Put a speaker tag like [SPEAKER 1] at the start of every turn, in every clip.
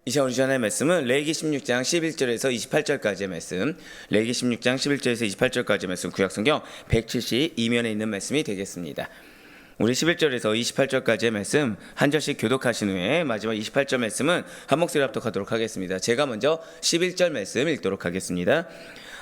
[SPEAKER 1] 이 시간 우리 전의 말씀은 레위기 16장 11절에서 28절까지의 말씀, 레위기 16장 11절에서 28절까지의 말씀, 구약성경 172면에 있는 말씀이 되겠습니다. 우리 11절에서 28절까지의 말씀 한 절씩 교독하신 후에 마지막 28절 말씀은 한 목소리 합독하도록 하겠습니다. 제가 먼저 11절 말씀 읽도록 하겠습니다.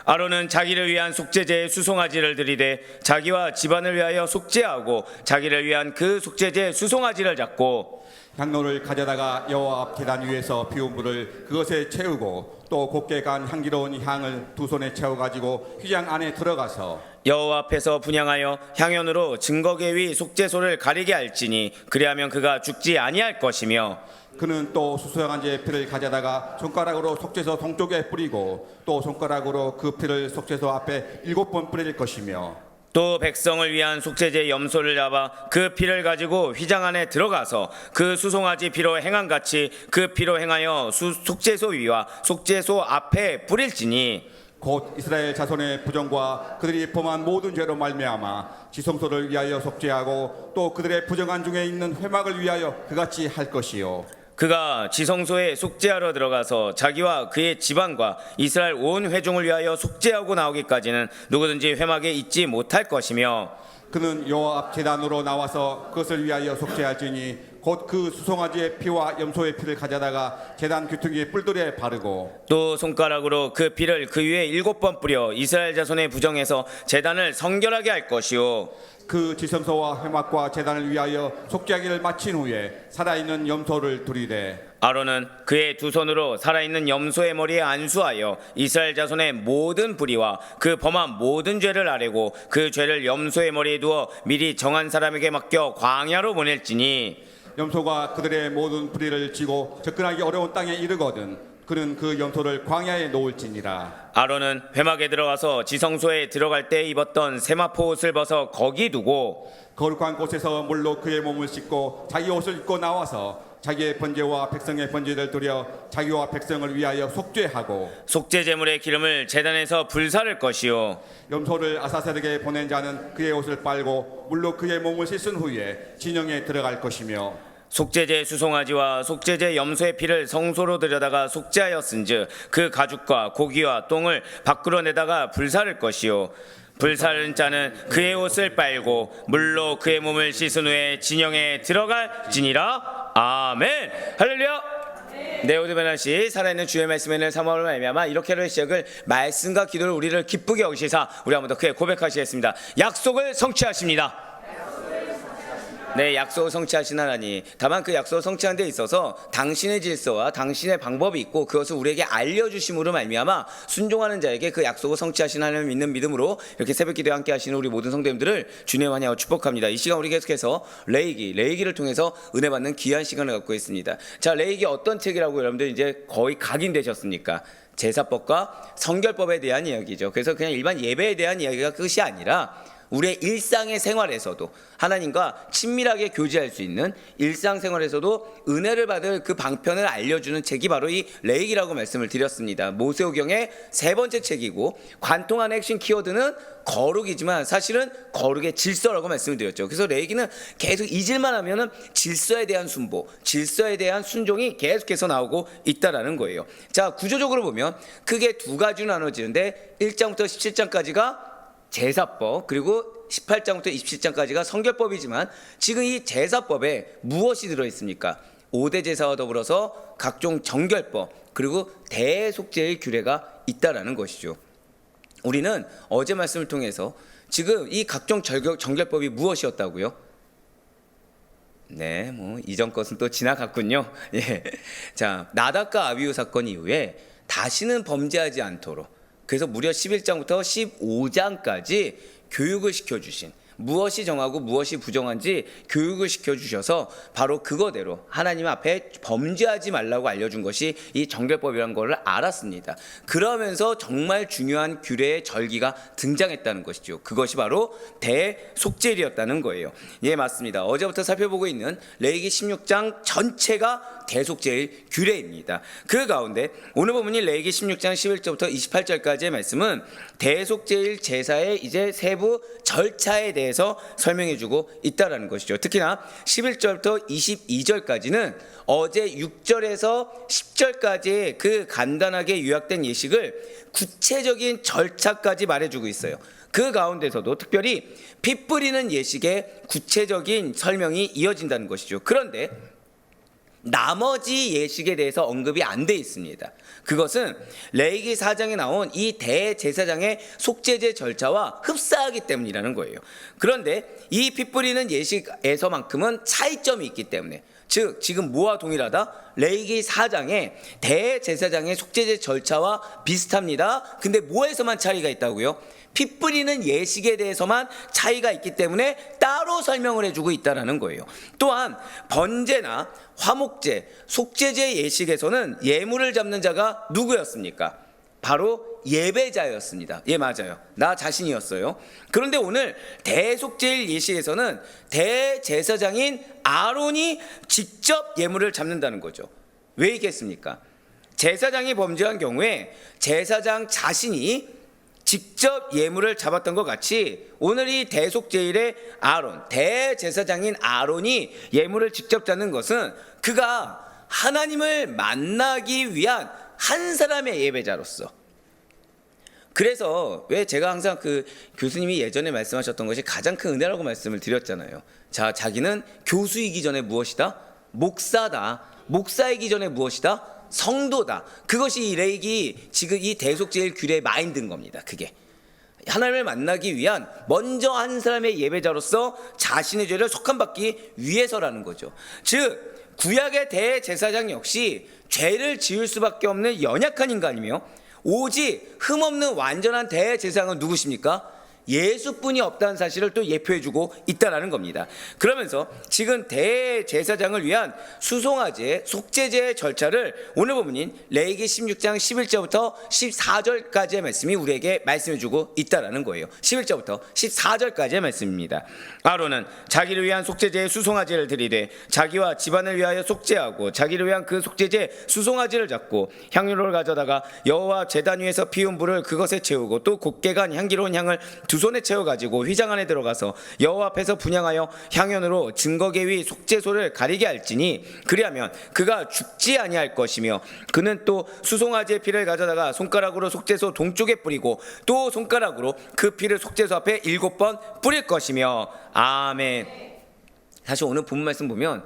[SPEAKER 1] 아론은 자기를 위한 속죄제에 수송아지를 드리되 자기와 집안을 위하여 속죄하고 자기를 위한 그 속죄제에 수송아지를 잡고
[SPEAKER 2] 향로를 가져다가 여호와 앞 계단 위에서 피운 불을 그것에 채우고 또 곱게 간 향기로운 향을 두 손에 채워 가지고 휘장 안에 들어가서
[SPEAKER 1] 여호와 앞에서 분향하여 향연으로 증거계 위 속죄소를 가리게 할지니 그리하면 그가 죽지 아니할 것이며
[SPEAKER 2] 그는 또 수송아지의 피를 가져다가 손가락으로 속죄소 동쪽에 뿌리고 또 손가락으로 그 피를 속죄소 앞에 7번 뿌릴 것이며
[SPEAKER 1] 또 백성을 위한 속죄제 염소를 잡아 그 피를 가지고 휘장 안에 들어가서 그 수송아지 피로 행한같이 그 피로 행하여 속죄소 위와 속죄소 앞에 뿌릴지니
[SPEAKER 2] 곧 이스라엘 자손의 부정과 그들이 범한 모든 죄로 말미암아 지성소를 위하여 속죄하고 또 그들의 부정한 중에 있는 회막을 위하여 그같이 할 것이요
[SPEAKER 1] 그가 지성소에 속죄하러 들어가서 자기와 그의 집안과 이스라엘 온 회중을 위하여 속죄하고 나오기까지는 누구든지 회막에 있지 못할 것이며
[SPEAKER 2] 그는 여호와 앞 제단으로 나와서 그것을 위하여 속죄할지니 곧 그 수송아지의 피와 염소의 피를 가져다가 제단 귀퉁이의 뿔들에 바르고
[SPEAKER 1] 또 손가락으로 그 피를 그 위에 7번 뿌려 이스라엘 자손의 부정에서 제단을 성결하게 할 것이요
[SPEAKER 2] 그 지성소와 회막과 제단을 위하여 속죄하기를 마친 후에 살아있는 염소를 두리되
[SPEAKER 1] 아론은 그의 두 손으로 살아있는 염소의 머리에 안수하여 이스라엘 자손의 모든 불의와 그 범한 모든 죄를 아뢰고 그 죄를 염소의 머리에 두어 미리 정한 사람에게 맡겨 광야로 보낼지니
[SPEAKER 2] 염소가 그들의 모든 불의를 지고 접근하기 어려운 땅에 이르거든 그는 그 염소를 광야에 놓을지니라.
[SPEAKER 1] 아론은 회막에 들어가서 지성소에 들어갈 때 입었던 세마포 옷을 벗어 거기 두고
[SPEAKER 2] 거룩한 곳에서 물로 그의 몸을 씻고 자기 옷을 입고 나와서 자기의 번제와 백성의 번제를 드려 자기와 백성을 위하여 속죄하고
[SPEAKER 1] 속죄 제물의 기름을 제단에서 불사를 것이요
[SPEAKER 2] 염소를 아사셀에게 보낸 자는 그의 옷을 빨고 물로 그의 몸을 씻은 후에 진영에 들어갈 것이며
[SPEAKER 1] 속죄제 수송아지와 속죄제 염소의 피를 성소로 들여다가 속죄하였은즉 그 가죽과 고기와 똥을 밖으로 내다가 불사를 것이요 불사른 자는 그의 옷을 빨고 물로 그의 몸을 씻은 후에 진영에 들어갈지니라. 아멘. 할렐루야. 네, 오늘 변화시 살아있는 주의 말씀을 사모함으로 말미암아 이렇게 하루의 시작을 말씀과 기도를 우리를 기쁘게 여기시사 우리 한번 더 크게 고백하시겠습니다. 약속을 성취하십니다. 네, 약속을 성취하신 하나님. 다만 그 약속을 성취하는 데 있어서 당신의 질서와 당신의 방법이 있고 그것을 우리에게 알려주심으로 말미암아 순종하는 자에게 그 약속을 성취하신 하나님을 믿는 믿음으로 이렇게 새벽 기도에 함께 하시는 우리 모든 성도님들을 주님의 환영하고 축복합니다. 이 시간 우리 계속해서 레위기를 통해서 은혜 받는 귀한 시간을 갖고 있습니다. 자, 레위기 어떤 책이라고 여러분들 이제 거의 각인되셨습니까? 제사법과 성결법에 대한 이야기죠. 그래서 그냥 일반 예배에 대한 이야기가 끝이 아니라 우리의 일상의 생활에서도 하나님과 친밀하게 교제할 수 있는 일상생활에서도 은혜를 받을 그 방편을 알려주는 책이 바로 이 레위기라고 말씀을 드렸습니다. 모세오경의 세 번째 책이고 관통하는 핵심 키워드는 거룩이지만 사실은 거룩의 질서라고 말씀을 드렸죠. 그래서 레위기는 계속 잊을만 하면은 질서에 대한 순보, 질서에 대한 순종이 계속해서 나오고 있다라는 거예요. 자, 구조적으로 보면 크게 두 가지로 나눠지는데 1장부터 17장까지가 제사법, 그리고 18장부터 27장까지가 성결법이지만 지금 이 제사법에 무엇이 들어있습니까? 5대 제사와 더불어서 각종 정결법, 그리고 대속죄의 규례가 있다라는 것이죠. 우리는 어제 말씀을 통해서 지금 이 각종 정결법이 무엇이었다고요? 네, 뭐 이전 것은 또 지나갔군요. 예. 자, 나답과 아비후 사건 이후에 다시는 범죄하지 않도록 그래서 무려 11장부터 15장까지 교육을 시켜주신, 무엇이 정하고 무엇이 부정한지 교육을 시켜주셔서 바로 그거대로 하나님 앞에 범죄하지 말라고 알려준 것이 이 정결법이라는 것을 알았습니다. 그러면서 정말 중요한 규례의 절기가 등장했다는 것이죠. 그것이 바로 대속죄일이었다는 거예요. 예, 맞습니다. 어제부터 살펴보고 있는 레위기 16장 전체가 대속제일 규례입니다. 그 가운데 오늘 본문이 레위기 16장 11절부터 28절까지의 말씀은 대속제일 제사의 이제 세부 절차에 대해서 설명해주고 있다라는 것이죠. 특히나 11절부터 22절까지는 어제 6절에서 10절까지의 그 간단하게 요약된 예식을 구체적인 절차까지 말해주고 있어요. 그 가운데서도 특별히 피 뿌리는 예식의 구체적인 설명이 이어진다는 것이죠. 그런데 나머지 예식에 대해서 언급이 안 돼 있습니다. 그것은 레위기 4장에 나온 이 대제사장의 속죄제 절차와 흡사하기 때문이라는 거예요. 그런데 이 피 뿌리는 예식에서만큼은 차이점이 있기 때문에, 즉 지금 뭐와 동일하다? 레위기 4장의 대제사장의 속죄제 절차와 비슷합니다. 근데 뭐에서만 차이가 있다고요? 피 뿌리는 예식에 대해서만 차이가 있기 때문에 따로 설명을 해주고 있다는 거예요. 또한 번제나 화목제, 속죄제 예식에서는 예물을 잡는 자가 누구였습니까? 바로 예배자였습니다. 예, 맞아요. 나 자신이었어요. 그런데 오늘 대속제일 예식에서는 대제사장인 아론이 직접 예물을 잡는다는 거죠. 왜 있겠습니까? 제사장이 범죄한 경우에 제사장 자신이 직접 예물을 잡았던 것 같이 오늘 이 대속제일의 아론, 대제사장인 아론이 예물을 직접 잡는 것은 그가 하나님을 만나기 위한 한 사람의 예배자로서. 그래서 왜 제가 항상 그 교수님이 예전에 말씀하셨던 것이 가장 큰 은혜라고 말씀을 드렸잖아요. 자, 자기는 교수이기 전에 무엇이다? 목사다. 목사이기 전에 무엇이다? 성도다. 그것이 이 레위기 지금 이 대속제일 규례의 마인드인 겁니다. 그게 하나님을 만나기 위한 먼저 한 사람의 예배자로서 자신의 죄를 속함받기 위해서라는 거죠. 즉 구약의 대제사장 역시 죄를 지을 수밖에 없는 연약한 인간이며 오직 흠없는 완전한 대제사장은 누구십니까? 예수뿐이 없다는 사실을 또 예표해주고 있다라는 겁니다. 그러면서 지금 대제사장을 위한 수송아제, 속죄제의 절차를 오늘 본문인 레위기 16장 11절부터 14절까지의 말씀이 우리에게 말씀해주고 있다라는 거예요. 11절부터 14절까지의 말씀입니다. 아론은 자기를 위한 속죄제의 수송아제를 드리되 자기와 집안을 위하여 속죄하고 자기를 위한 그 속죄제 수송아제를 잡고 향유를 가져다가 여호와 제단 위에서 피운 불을 그것에 채우고 또 곱게 간 향기로운 향을 두 손에 채워가지고 휘장 안에 들어가서 여호와 앞에서 분향하여 향연으로 증거계 위 속죄소를 가리게 할지니 그리하면 그가 죽지 아니할 것이며 그는 또 수송아지의 피를 가져다가 손가락으로 속죄소 동쪽에 뿌리고 또 손가락으로 그 피를 속죄소 앞에 7번 뿌릴 것이며. 아멘. 사실 오늘 본문 말씀 보면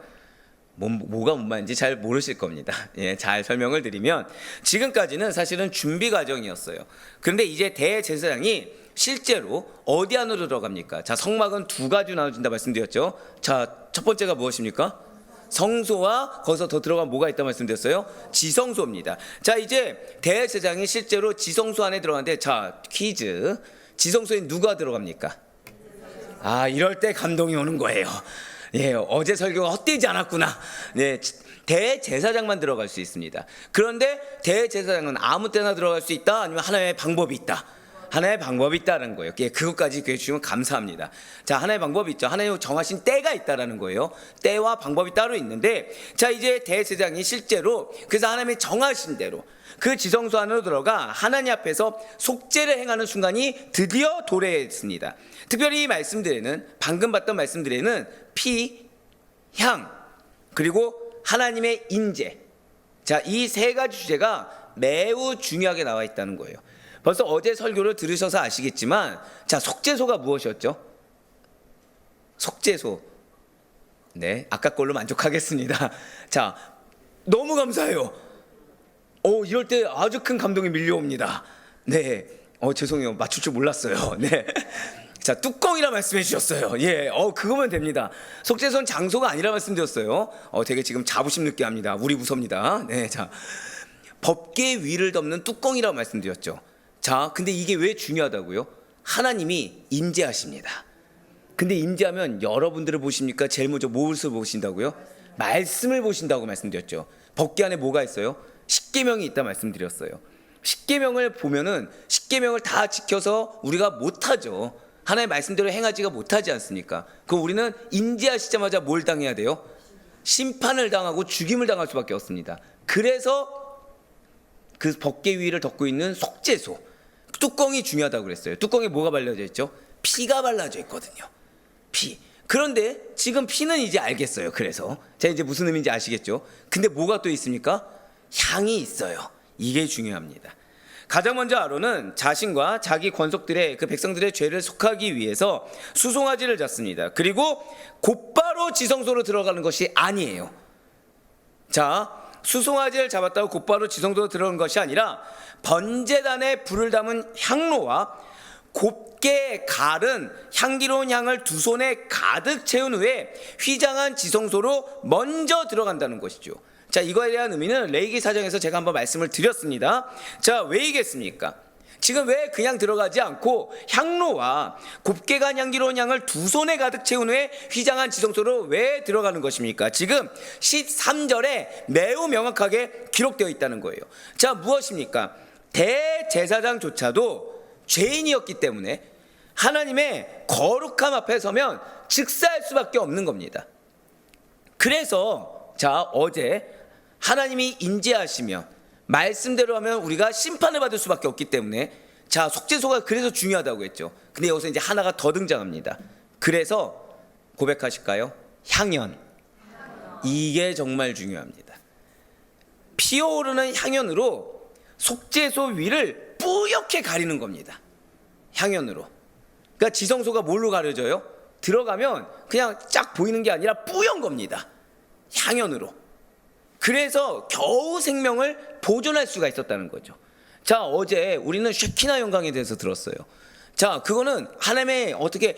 [SPEAKER 1] 뭐가 뭔 말인지 잘 모르실 겁니다. 예, 잘 설명을 드리면 지금까지는 사실은 준비 과정이었어요. 그런데 이제 대제사장이 실제로 어디 안으로 들어갑니까? 자, 성막은 두 가지로 나눠진다 말씀드렸죠. 자, 첫 번째가 무엇입니까? 성소와 거기서 더 들어가면 뭐가 있다 말씀드렸어요? 지성소입니다. 자, 이제 대제사장이 실제로 지성소 안에 들어가는데, 자, 퀴즈. 지성소에 누가 들어갑니까? 아, 이럴 때 감동이 오는 거예요. 예, 어제 설교가 헛되지 않았구나. 네, 대제사장만 들어갈 수 있습니다. 그런데 대제사장은 아무 때나 들어갈 수 있다? 아니면 하나의 방법이 있다? 하나의 방법이 있다는 거예요. 예, 그것까지 기회해 주시면 감사합니다. 자, 하나의 방법이 있죠. 하나의 정하신 때가 있다라는 거예요. 때와 방법이 따로 있는데, 자, 이제 대제사장이 실제로 그래서 하나님이 정하신 대로 그 지성소 안으로 들어가 하나님 앞에서 속죄를 행하는 순간이 드디어 도래했습니다. 특별히 이 말씀들에는, 방금 봤던 말씀들에는 피, 향, 그리고 하나님의 인재, 자, 이 세 가지 주제가 매우 중요하게 나와 있다는 거예요. 벌써 어제 설교를 들으셔서 아시겠지만, 자, 속죄소가 무엇이었죠? 속죄소. 네, 아까 걸로 만족하겠습니다. 자, 너무 감사해요. 이럴 때 아주 큰 감동이 밀려옵니다. 네, 죄송해요. 맞출 줄 몰랐어요. 네. 자, 뚜껑이라 말씀해 주셨어요. 예, 그거면 됩니다. 속죄소는 장소가 아니라 말씀드렸어요. 되게 지금 자부심 느끼게 합니다. 우리 무섭니다. 네, 자, 법궤 위를 덮는 뚜껑이라고 말씀드렸죠. 자, 근데 이게 왜 중요하다고요? 하나님이 임재하십니다. 근데 임재하면 여러분들을 보십니까? 제일 먼저 무엇을 보신다고요? 말씀을 보신다고 말씀드렸죠. 법궤 안에 뭐가 있어요? 십계명이 있다 말씀드렸어요. 십계명을 보면은 십계명을 다 지켜서 우리가 못하죠. 하나님의 말씀대로 행하지가 못하지 않습니까? 그럼 우리는 임재하시자마자 뭘 당해야 돼요?
[SPEAKER 3] 심판을 당하고 죽임을 당할 수밖에 없습니다. 그래서 그 법궤 위를 덮고 있는 속죄소 뚜껑이 중요하다고 그랬어요. 뚜껑에 뭐가 발라져 있죠? 피가 발라져 있거든요. 피. 그런데 지금 피는 이제 알겠어요. 그래서 제가 이제 무슨 의미인지 아시겠죠? 근데 뭐가 또 있습니까? 향이 있어요. 이게 중요합니다. 가장 먼저 아론은 자신과 자기 권속들의 그 백성들의 죄를 속하기 위해서 수송아지를 잡습니다. 그리고 곧바로 지성소로 들어가는 것이 아니에요. 자, 수송아지를 잡았다고 곧바로 지성소로 들어가는 것이 아니라 번제단에 불을 담은 향로와 곱게 갈은 향기로운 향을 두 손에 가득 채운 후에 휘장한 지성소로 먼저 들어간다는 것이죠. 자, 이거에 대한 의미는 레위기 4장에서 제가 한번 말씀을 드렸습니다. 자, 왜이겠습니까? 지금 왜 그냥 들어가지 않고 향로와 곱게 간 향기로운 향을 두 손에 가득 채운 후에 휘장한 지성소로 왜 들어가는 것입니까? 지금 13절에 매우 명확하게 기록되어 있다는 거예요. 자, 무엇입니까? 대제사장조차도 죄인이었기 때문에 하나님의 거룩함 앞에 서면 즉사할 수밖에 없는 겁니다. 그래서 자, 어제 하나님이 인지하시면 말씀대로 하면 우리가 심판을 받을 수밖에 없기 때문에 자, 속죄소가 그래서 중요하다고 했죠. 근데 여기서 이제 하나가 더 등장합니다. 그래서 고백하실까요? 향연. 이게 정말 중요합니다. 피어오르는 향연으로 속죄소 위를 뿌옇게 가리는 겁니다. 향연으로. 그러니까 지성소가 뭘로 가려져요? 들어가면 그냥 쫙 보이는 게 아니라 뿌연 겁니다. 향연으로. 그래서 겨우 생명을 보존할 수가 있었다는 거죠. 자, 어제 우리는 쉐키나 영광에 대해서 들었어요. 자, 그거는 하나님의 어떻게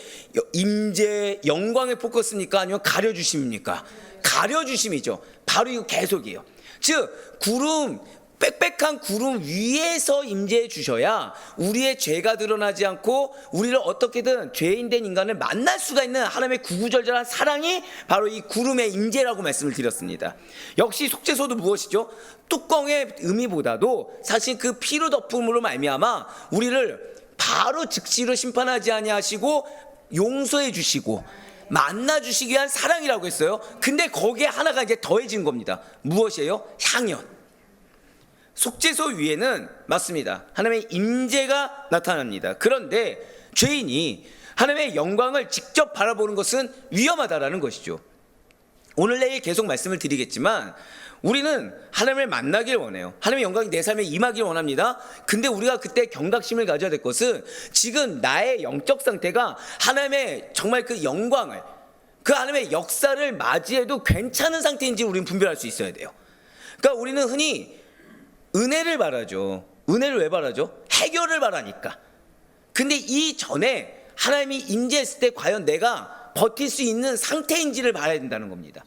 [SPEAKER 3] 임재 영광의 포커스입니까? 아니면 가려주심입니까? 가려주심이죠. 바로 이거 계속이에요. 즉 구름, 빽빽한 구름 위에서 임재해 주셔야 우리의 죄가 드러나지 않고 우리를 어떻게든 죄인된 인간을 만날 수가 있는 하나님의 구구절절한 사랑이 바로 이 구름의 임재라고 말씀을 드렸습니다. 역시 속죄소도 무엇이죠? 뚜껑의 의미보다도 사실 그 피로 덮음으로 말미암아 우리를 바로 즉시로 심판하지 아니하시고 용서해 주시고 만나 주시기 위한 사랑이라고 했어요. 근데 거기에 하나가 이제 더해진 겁니다. 무엇이에요? 향연. 속죄소 위에는 맞습니다. 하나님의 임재가 나타납니다. 그런데 죄인이 하나님의 영광을 직접 바라보는 것은 위험하다라는 것이죠. 오늘 내일 계속 말씀을 드리겠지만 우리는 하나님을 만나길 원해요. 하나님의 영광이 내 삶에 임하길 원합니다. 근데 우리가 그때 경각심을 가져야 될 것은 지금 나의 영적 상태가 하나님의 정말 그 영광을, 그 하나님의 역사를 맞이해도 괜찮은 상태인지 우리는 분별할 수 있어야 돼요. 그러니까 우리는 흔히 은혜를 바라죠. 은혜를 왜 바라죠? 해결을 바라니까. 근데 이 전에 하나님이 임재했을 때 과연 내가 버틸 수 있는 상태인지를 봐야 된다는 겁니다.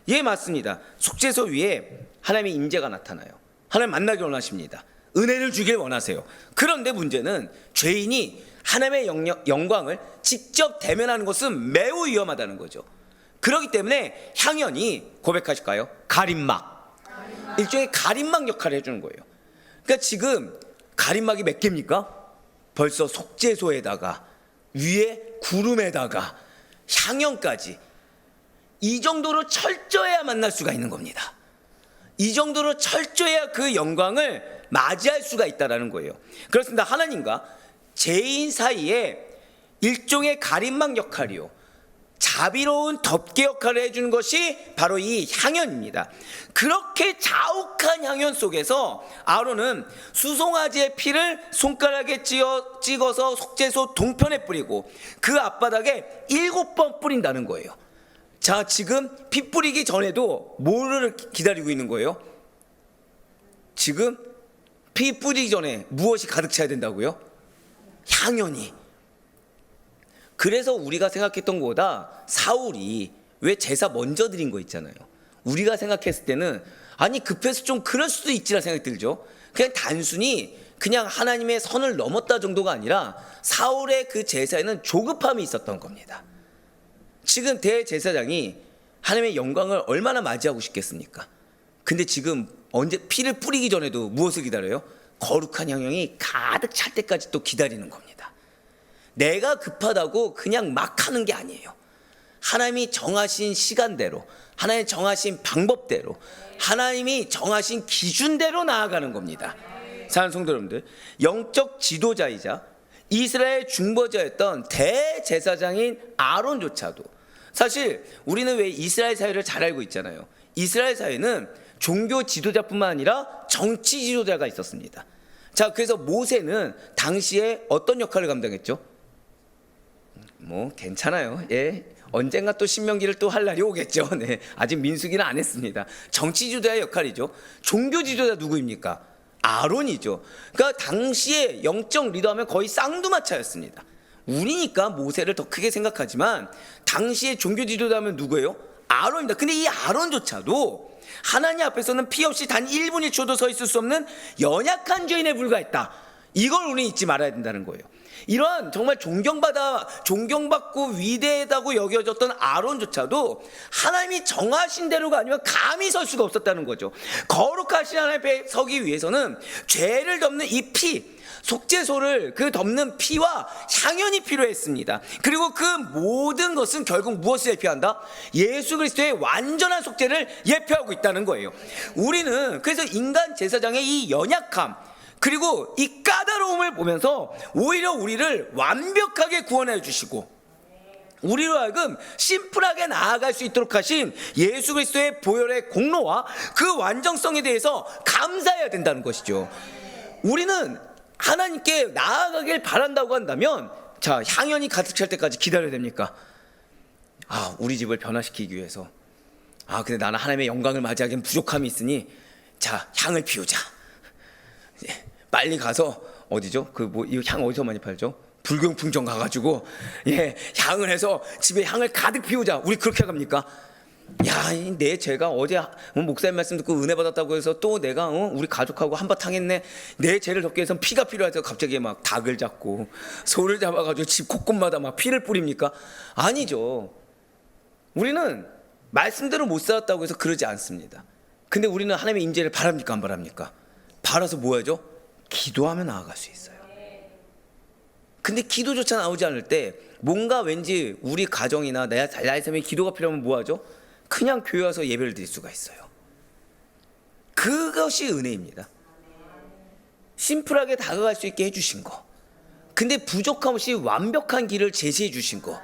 [SPEAKER 3] 예, 맞습니다. 속죄소 위에 하나님의 임재가 나타나요. 하나님 만나길 원하십니다. 은혜를 주길 원하세요. 그런데 문제는 죄인이 하나님의 영광을 직접 대면하는 것은 매우 위험하다는 거죠. 그렇기 때문에 향연이 고백하실까요? 가림막. 일종의 가림막 역할을 해주는 거예요. 그러니까 지금 가림막이 몇 개입니까? 벌써 속죄소에다가 위에 구름에다가 향연까지 이 정도로 철저해야 만날 수가 있는 겁니다. 이 정도로 철저해야 그 영광을 맞이할 수가 있다는 거예요. 그렇습니다. 하나님과 죄인 사이에 일종의 가림막 역할이요, 자비로운 덮개 역할을 해주는 것이 바로 이 향연입니다. 그렇게 자욱한 향연 속에서 아론은 수송아지의 피를 손가락에 찍어서 속죄소 동편에 뿌리고 그 앞바닥에 7번 뿌린다는 거예요. 자, 지금 피 뿌리기 전에도 뭐를 기다리고 있는 거예요? 지금 피 뿌리기 전에 무엇이 가득 차야 된다고요? 향연이. 그래서 우리가 생각했던 것보다 사울이 왜 제사 먼저 드린 거 있잖아요. 우리가 생각했을 때는 아니 급해서 좀 그럴 수도 있지라 생각이 들죠. 그냥 단순히 그냥 하나님의 선을 넘었다 정도가 아니라 사울의 그 제사에는 조급함이 있었던 겁니다. 지금 대제사장이 하나님의 영광을 얼마나 맞이하고 싶겠습니까? 근데 지금 언제 피를 뿌리기 전에도 무엇을 기다려요? 거룩한 향연이 가득 찰 때까지 또 기다리는 겁니다. 내가 급하다고 그냥 막 하는 게 아니에요. 하나님이 정하신 시간대로, 하나님이 정하신 방법대로, 하나님이 정하신 기준대로 나아가는 겁니다. 사랑하는 성도 여러분들, 영적 지도자이자 이스라엘 중보자였던 대제사장인 아론조차도, 사실 우리는 왜 이스라엘 사회를 잘 알고 있잖아요. 이스라엘 사회는 종교 지도자뿐만 아니라 정치 지도자가 있었습니다. 자, 그래서 모세는 당시에 어떤 역할을 감당했죠? 뭐 괜찮아요. 예, 언젠가 또 신명기를 또 할 날이 오겠죠. 네, 아직 민수기는 안 했습니다. 정치 지도자의 역할이죠. 종교 지도자 누구입니까? 아론이죠. 그러니까 당시에 영적 리더하면 거의 쌍두마차였습니다. 우리니까 모세를 더 크게 생각하지만 당시에 종교 지도자면 누구예요? 아론입니다. 근데 이 아론조차도 하나님 앞에서는 피 없이 단 1분 1초도 서 있을 수 없는 연약한 죄인에 불과했다. 이걸 우리는 잊지 말아야 된다는 거예요. 이러한 정말 존경받고 위대하다고 여겨졌던 아론조차도 하나님이 정하신 대로가 아니면 감히 설 수가 없었다는 거죠. 거룩하신 하나님 앞에 서기 위해서는 죄를 덮는 이 피, 속죄소를 그 덮는 피와 향연이 필요했습니다. 그리고 그 모든 것은 결국 무엇을 예표한다? 예수 그리스도의 완전한 속죄를 예표하고 있다는 거예요. 우리는 그래서 인간 제사장의 이 연약함, 그리고 이 까다로움을 보면서 오히려 우리를 완벽하게 구원해 주시고 우리로 하여금 심플하게 나아갈 수 있도록 하신 예수 그리스도의 보혈의 공로와 그 완전성에 대해서 감사해야 된다는 것이죠. 우리는 하나님께 나아가길 바란다고 한다면, 자, 향연이 가득 찰 때까지 기다려야 됩니까? 우리 집을 변화시키기 위해서, 근데 나는 하나님의 영광을 맞이하기엔 부족함이 있으니, 자, 향을 피우자. 빨리 가서 어디죠? 이 향 어디서 많이 팔죠? 불경풍점 가가지고 향을 해서 집에 향을 가득 피우자. 우리 그렇게 갑니까? 내 죄가 어제 목사님 말씀 듣고 은혜 받았다고 해서 또 내가 우리 가족하고 한바탕 했네. 내 죄를 덮기 위해서는 피가 필요해서 갑자기 막 닭을 잡고 소를 잡아가지고 집 곳곳마다 막 피를 뿌립니까? 아니죠. 우리는 말씀대로 못 살았다고 해서 그러지 않습니다. 근데 우리는 하나님의 인재를 바랍니까 안 바랍니까? 바라서 뭐 하죠? 기도하며 나아갈 수 있어요. 근데 기도조차 나오지 않을 때 뭔가 왠지 우리 가정이나 나의 삶에 기도가 필요하면 뭐 하죠? 그냥 교회 와서 예배를 드릴 수가 있어요. 그것이 은혜입니다. 심플하게 다가갈 수 있게 해주신 거, 근데 부족함 없이 완벽한 길을 제시해 주신 거,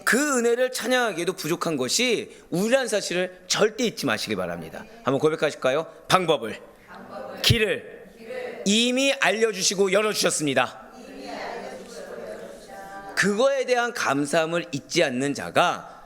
[SPEAKER 3] 그 은혜를 찬양하기에도 부족한 것이 우리라는 사실을 절대 잊지 마시기 바랍니다. 한번 고백하실까요? 방법을, 길을 이미 알려주시고 열어주셨습니다. 그거에 대한 감사함을 잊지 않는 자가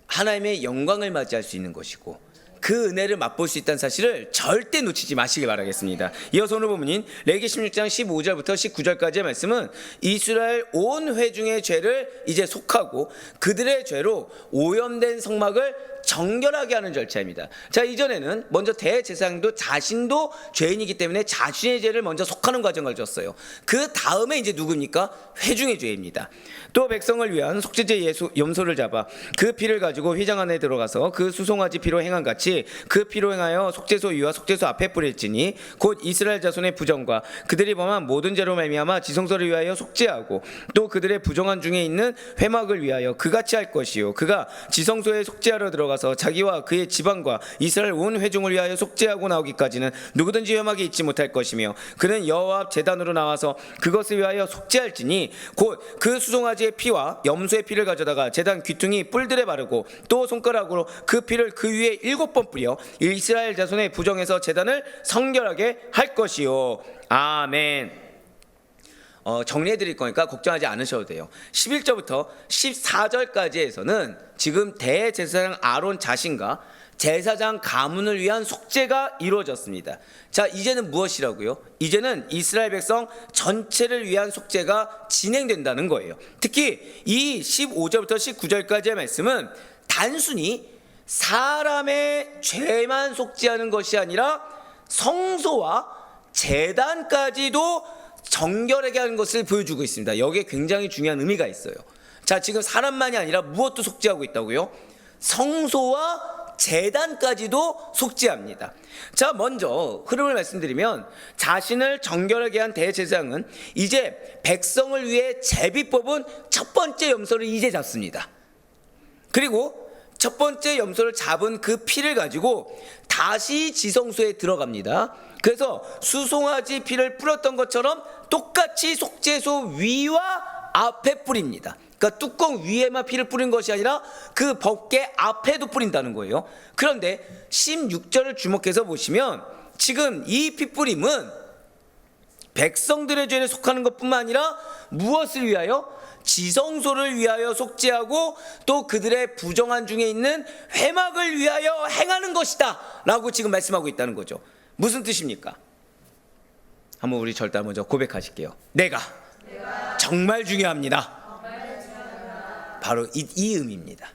[SPEAKER 3] 하나님의 영광을 맞이할 수 있는 것이고 그 은혜를 맛볼 수 있다는 사실을 절대 놓치지 마시길 바라겠습니다. 이어서 오늘 본문인 레위기 16장 15절부터 19절까지의 말씀은 이스라엘 온 회중의 죄를 이제 속하고 그들의 죄로 오염된 성막을 정결하게 하는 절차입니다. 자, 이전에는 먼저 대제사장도 자신도 죄인이기 때문에 자신의 죄를 먼저 속하는 과정을 줬어요. 그 다음에 이제 누굽니까? 회중의 죄입니다. 또 백성을 위한 속죄제 염소를 잡아 그 피를 가지고 휘장 안에 들어가서 그 수송아지 피로 행한 같이 그 피로 행하여 속죄소 위와 속죄소 앞에 뿌릴지니 곧 이스라엘 자손의 부정과 그들이 범한 모든 죄로 말미암아 지성소를 위하여 속죄하고 또 그들의 부정한 중에 있는 회막을 위하여 그같이 할 것이요 그가 지성소에 속죄하러 들어가서 자기와 그의 지방과 이스라엘 온 회중을 위하여 속죄하고 나오기까지는 누구든지 회막에 있지 못할 것이며 그는 여호와 앞 제단으로 나와서 그것을 위하여 속죄할지니 곧 그 수송아지의 피와 염소의 피를 가져다가 제단 귀퉁이 뿔들에 바르고 또 손가락으로 그 피를 그 위에 7번 뿌려 이스라엘 자손의 부정에서 제단을 성결하게 할 것이요. 아멘. 정리해 드릴 거니까 걱정하지 않으셔도 돼요. 11절부터 14절까지에서는 지금 대제사장 아론 자신과 제사장 가문을 위한 속죄가 이루어졌습니다. 자, 이제는 무엇이라고요? 이제는 이스라엘 백성 전체를 위한 속죄가 진행된다는 거예요. 특히 이 15절부터 19절까지의 말씀은 단순히 사람의 죄만 속죄하는 것이 아니라 성소와 제단까지도 정결하게 하는 것을 보여주고 있습니다. 여기에 굉장히 중요한 의미가 있어요. 자, 지금 사람만이 아니라 무엇도 속죄하고 있다고요? 성소와 제단까지도 속죄합니다. 자, 먼저 흐름을 말씀드리면 자신을 정결하게 한 대제사장은 이제 백성을 위해 제비 뽑은 첫 번째 염소를 이제 잡습니다. 그리고 첫 번째 염소를 잡은 그 피를 가지고 다시 지성소에 들어갑니다. 그래서 수송아지 피를 뿌렸던 것처럼 똑같이 속죄소 위와 앞에 뿌립니다. 그러니까 뚜껑 위에만 피를 뿌린 것이 아니라 그 법궤 앞에도 뿌린다는 거예요. 그런데 16절을 주목해서 보시면 지금 이 피뿌림은 백성들의 죄를 속하는 것뿐만 아니라 무엇을 위하여? 지성소를 위하여 속죄하고 또 그들의 부정한 중에 있는 회막을 위하여 행하는 것이다 라고 지금 말씀하고 있다는 거죠. 무슨 뜻입니까? 한번 우리 절단 먼저 고백하실게요. 내가 정말 중요합니다. 바로 이 의미입니다.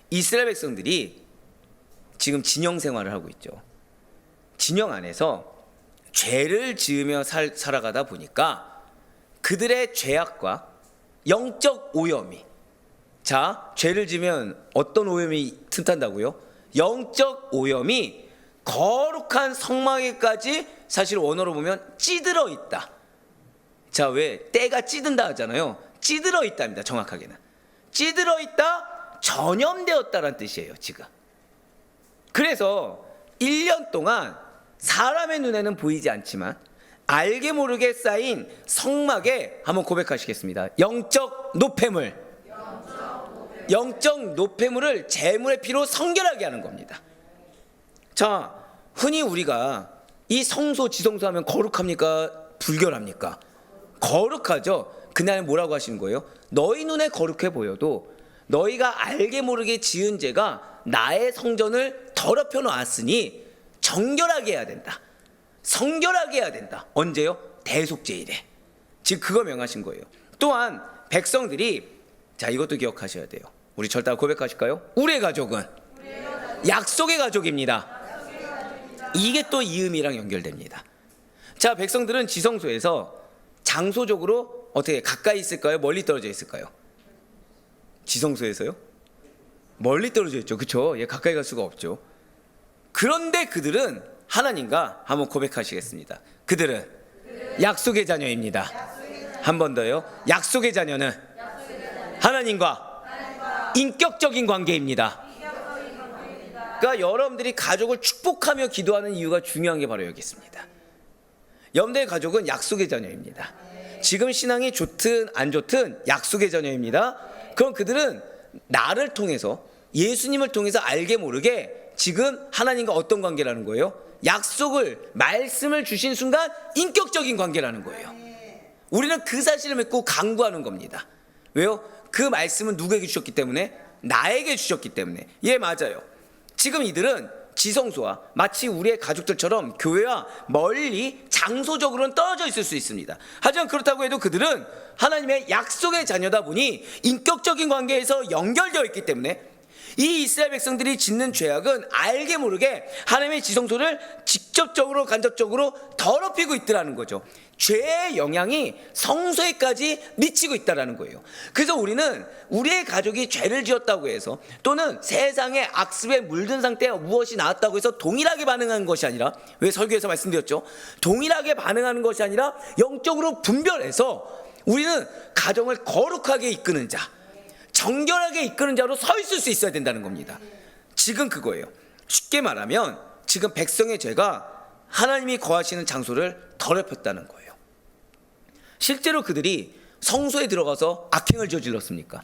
[SPEAKER 3] 이스라엘 백성들이 지금 진영 생활을 하고 있죠. 진영 안에서 죄를 지으며 살아가다 보니까 그들의 죄악과 영적 오염이, 자, 죄를 지면 어떤 오염이 틈탄다고요? 영적 오염이 거룩한 성막에까지 사실 원어로 보면 찌들어 있다. 자, 왜 때가 찌든다 하잖아요. 찌들어 있답니다. 정확하게는 찌들어 있다, 전염되었다라는 뜻이에요 지금. 그래서 1년 동안 사람의 눈에는 보이지 않지만 알게 모르게 쌓인 성막에 한번 고백하시겠습니다. 영적 노폐물을 제물의 피로 성결하게 하는 겁니다. 자, 흔히 우리가 이 성소 지성소 하면 거룩합니까? 불결합니까? 거룩하죠. 그날 뭐라고 하시는 거예요? 너희 눈에 거룩해 보여도 너희가 알게 모르게 지은 죄가 나의 성전을 더럽혀 놓았으니 정결하게 해야 된다. 성결하게 해야 된다. 언제요? 대속죄일에. 지금 그거 명하신 거예요. 또한 백성들이, 자, 이것도 기억하셔야 돼요. 우리 절단 고백하실까요? 우리의 가족은 약속의 가족입니다. 이게 또 이 의미랑 연결됩니다. 자, 백성들은 지성소에서 장소적으로 어떻게 가까이 있을까요? 멀리 떨어져 있을까요? 지성소에서요? 멀리 떨어져 있죠. 그렇죠? 예, 가까이 갈 수가 없죠. 그런데 그들은 하나님과 한번 고백하시겠습니다. 그들은 약속의 자녀입니다. 한 번 더요. 약속의 자녀는 하나님과 인격적인 관계입니다. 그러니까 여러분들이 가족을 축복하며 기도하는 이유가 중요한 게 바로 여기 있습니다. 여러분들의 가족은 약속의 자녀입니다. 지금 신앙이 좋든 안 좋든 약속의 자녀입니다. 그럼 그들은 나를 통해서, 예수님을 통해서 알게 모르게 지금 하나님과 어떤 관계라는 거예요? 약속을, 말씀을 주신 순간 인격적인 관계라는 거예요. 우리는 그 사실을 믿고 간구하는 겁니다. 왜요? 그 말씀은 누구에게 주셨기 때문에? 나에게 주셨기 때문에. 예, 맞아요. 지금 이들은 지성소와 마치 우리의 가족들처럼 교회와 멀리 장소적으로는 떨어져 있을 수 있습니다. 하지만 그렇다고 해도 그들은 하나님의 약속의 자녀다 보니 인격적인 관계에서 연결되어 있기 때문에 이 이스라엘 백성들이 짓는 죄악은 알게 모르게 하나님의 지성소를 직접적으로 간접적으로 더럽히고 있더라는 거죠. 죄의 영향이 성소에까지 미치고 있다는 거예요. 그래서 우리는 우리의 가족이 죄를 지었다고 해서 또는 세상의 악습에 물든 상태에 무엇이 나왔다고 해서 동일하게 반응하는 것이 아니라, 왜 설교에서 말씀드렸죠? 동일하게 반응하는 것이 아니라 영적으로 분별해서 우리는 가정을 거룩하게 이끄는 자, 정결하게 이끄는 자로 서 있을 수 있어야 된다는 겁니다. 지금 그거예요. 쉽게 말하면 지금 백성의 죄가 하나님이 거하시는 장소를 더럽혔다는 거예요. 실제로 그들이 성소에 들어가서 악행을 저질렀습니까?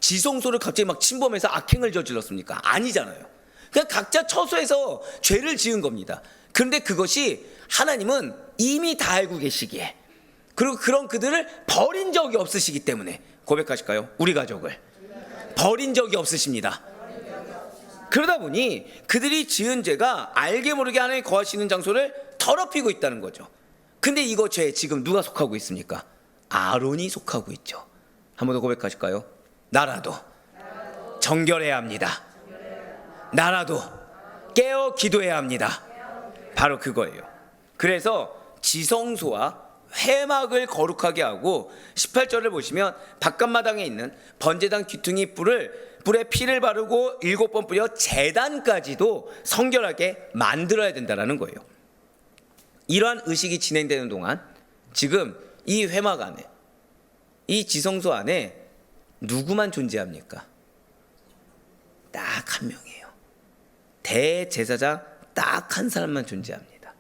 [SPEAKER 3] 지성소를 갑자기 막 침범해서 악행을 저질렀습니까? 아니잖아요. 그냥 각자 처소에서 죄를 지은 겁니다. 그런데 그것이 하나님은 이미 다 알고 계시기에, 그리고 그런 그들을 버린 적이 없으시기 때문에, 고백하실까요? 우리 가족을 버린 적이 없으십니다. 그러다 보니 그들이 지은 죄가 알게 모르게 하나님이 거하시는 장소를 더럽히고 있다는 거죠. 근데 이거 죄 지금 누가 속하고 있습니까? 아론이 속하고 있죠. 한 번 더 고백하실까요? 나라도 정결해야 합니다. 나라도 깨어 기도해야 합니다. 바로 그거예요. 그래서 지성소와 회막을 거룩하게 하고 18절을 보시면 바깥마당에 있는 번제단 귀퉁이 불에 피를 바르고 7번 뿌려 제단까지도 성결하게 만들어야 된다는 거예요. 이러한 의식이 진행되는 동안 지금 이 회막 안에, 이 지성소 안에 누구만 존재합니까? 딱 한 명이에요. 대제사장 딱 한 사람만 존재합니다.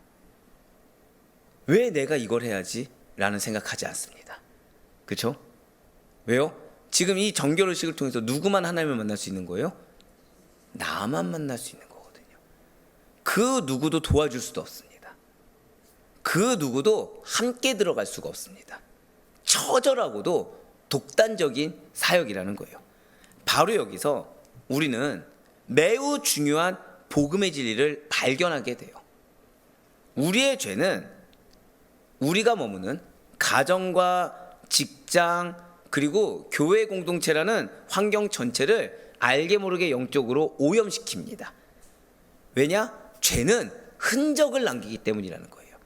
[SPEAKER 3] 왜 내가 이걸 해야지? 라는 생각하지 않습니다. 그렇죠? 왜요? 지금 이 정결의식을 통해서 누구만 하나님을 만날 수 있는 거예요? 나만 만날 수 있는 거거든요. 그 누구도 도와줄 수도 없습니다. 그 누구도 함께 들어갈 수가 없습니다. 처절하고도 독단적인 사역이라는 거예요. 바로 여기서 우리는 매우 중요한 복음의 진리를 발견하게 돼요. 우리의 죄는 우리가 머무는 가정과 직장 그리고 교회 공동체라는 환경 전체를 알게 모르게 영적으로 오염시킵니다. 왜냐? 죄는 흔적을 남기기 때문이라는 거예요.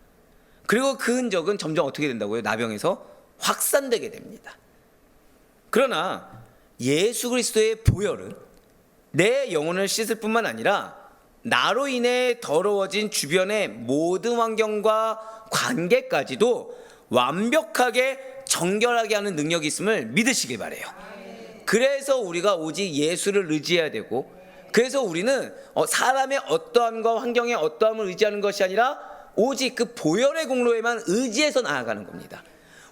[SPEAKER 3] 그리고 그 흔적은 점점 어떻게 된다고요? 나병에서 확산되게 됩니다. 그러나 예수 그리스도의 보혈은 내 영혼을 씻을 뿐만 아니라 나로 인해 더러워진 주변의 모든 환경과 관계까지도 완벽하게 정결하게 하는 능력이 있음을 믿으시길 바래요. 그래서 우리가 오직 예수를 의지해야 되고, 그래서 우리는 사람의 어떠함과 환경의 어떠함을 의지하는 것이 아니라 오직 그 보혈의 공로에만 의지해서 나아가는 겁니다.